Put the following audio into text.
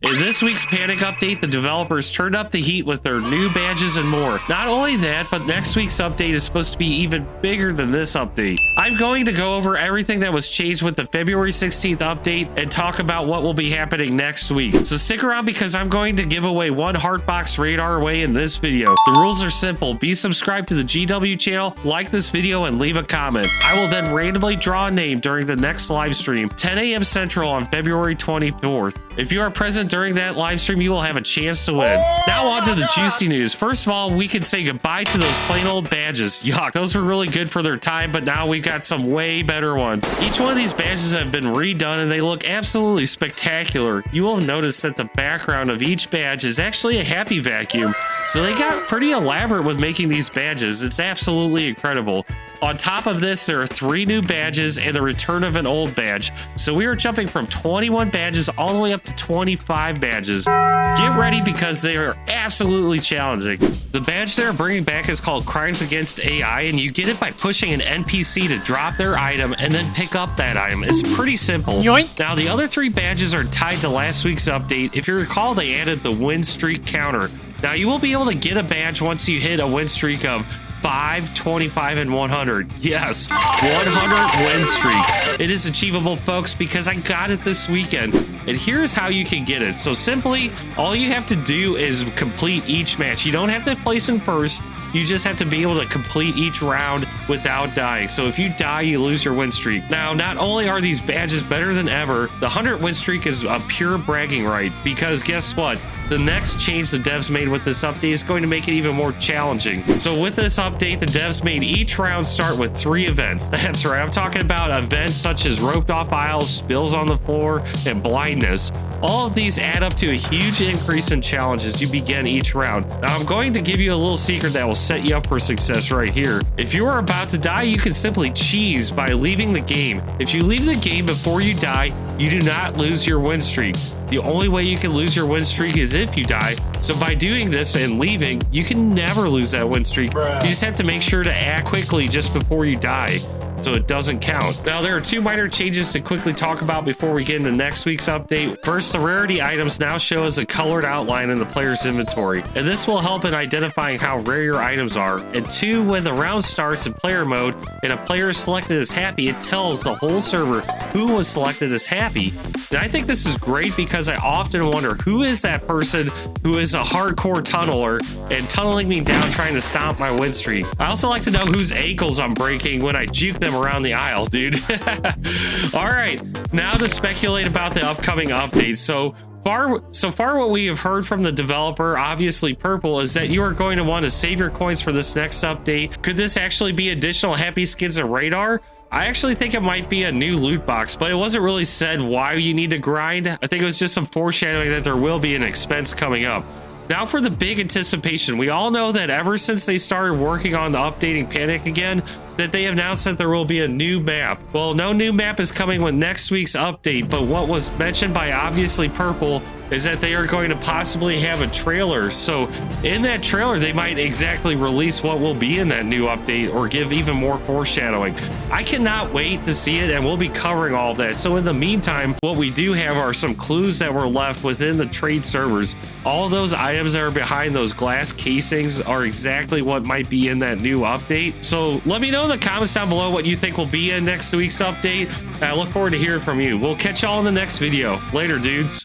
In this week's Panic update, the developers turned up the heat with their new badges and more. Not only that, but next week's update is supposed to be even bigger than this update. I'm going to go over everything that was changed with the February 16th update and talk about what will be happening next week. So stick around because I'm going to give away one Heartbox radar away in this video. The rules are simple. Be subscribed to the GW channel, like this video, and leave a comment. I will then randomly draw a name during the next live stream, 10 a.m. Central on February 24th. If you are present during that live stream, you will have a chance to win. Now on to the juicy news. First of all, we can say goodbye to those plain old badges. Yuck, those were really good for their time, but now we've got some way better ones. Each one of these badges have been redone and they look absolutely spectacular. You will notice that the background of each badge is actually a happy vacuum. So they got pretty elaborate with making these badges. It's absolutely incredible. On top of this, there are 3 new badges and the return of an old badge. So we are jumping from 21 badges all the way up to 25 badges. Get ready because they are absolutely challenging. The badge they're bringing back is called Crimes Against AI, and you get it by pushing an NPC to drop their item and then pick up that item. It's pretty simple. Yoink. Now, the other 3 badges are tied to last week's update. If you recall, they added the win streak counter. Now, you will be able to get a badge once you hit a win streak of 5, 25, and 100. Yes, 100 win streak. It is achievable, folks, because I got it this weekend. And here's how you can get it. So simply, all you have to do is complete each match. You don't have to place in first. You just have to be able to complete each round without dying. So if you die, you lose your win streak. Now, not only are these badges better than ever, the 100 win streak is a pure bragging right, because guess what? The next change the devs made with this update is going to make it even more challenging. So with this update, the devs made each round start with 3 events. That's right, I'm talking about events such as roped off aisles, spills on the floor, and blindness. All of these add up to a huge increase in challenges you begin each round. Now, I'm going to give you a little secret that will set you up for success right here. If you are about to die, you can simply cheese by leaving the game. If you leave the game before you die, you do not lose your win streak. The only way you can lose your win streak is if you die. So by doing this and leaving, you can never lose that win streak. You just have to make sure to act quickly just before you die, so it doesn't count. Now, there are 2 minor changes to quickly talk about before we get into next week's update. First, the rarity items now show as a colored outline in the player's inventory, and this will help in identifying how rare your items are. And 2, when the round starts in player mode and a player is selected as happy, it tells the whole server who was selected as happy. And I think this is great because I often wonder who is that person who is a hardcore tunneler and tunneling me down trying to stomp my win streak. I also like to know whose ankles I'm breaking when I juke them around the aisle, dude. All right, now to speculate about the upcoming updates. So far what we have heard from the developer, obviously Purple, is that you are going to want to save your coins for this next update. Could this actually be additional happy skins and radar? I actually think it might be a new loot box, but it wasn't really said why you need to grind. I think it was just some foreshadowing that there will be an expense coming up. Now for the big anticipation. We all know that ever since they started working on the updating Panic again, that they have announced that there will be a new map. Well, no new map is coming with next week's update, but what was mentioned by obviously Purple is that they are going to possibly have a trailer. So in that trailer, they might exactly release what will be in that new update or give even more foreshadowing. I cannot wait to see it, and we'll be covering all of that. So in the meantime, what we do have are some clues that were left within the trade servers. All of those items that are behind those glass casings are exactly what might be in that new update. So let me know in the comments down below what you think will be in next week's update. I look forward to hearing from you. We'll catch y'all in the next video. Later, dudes.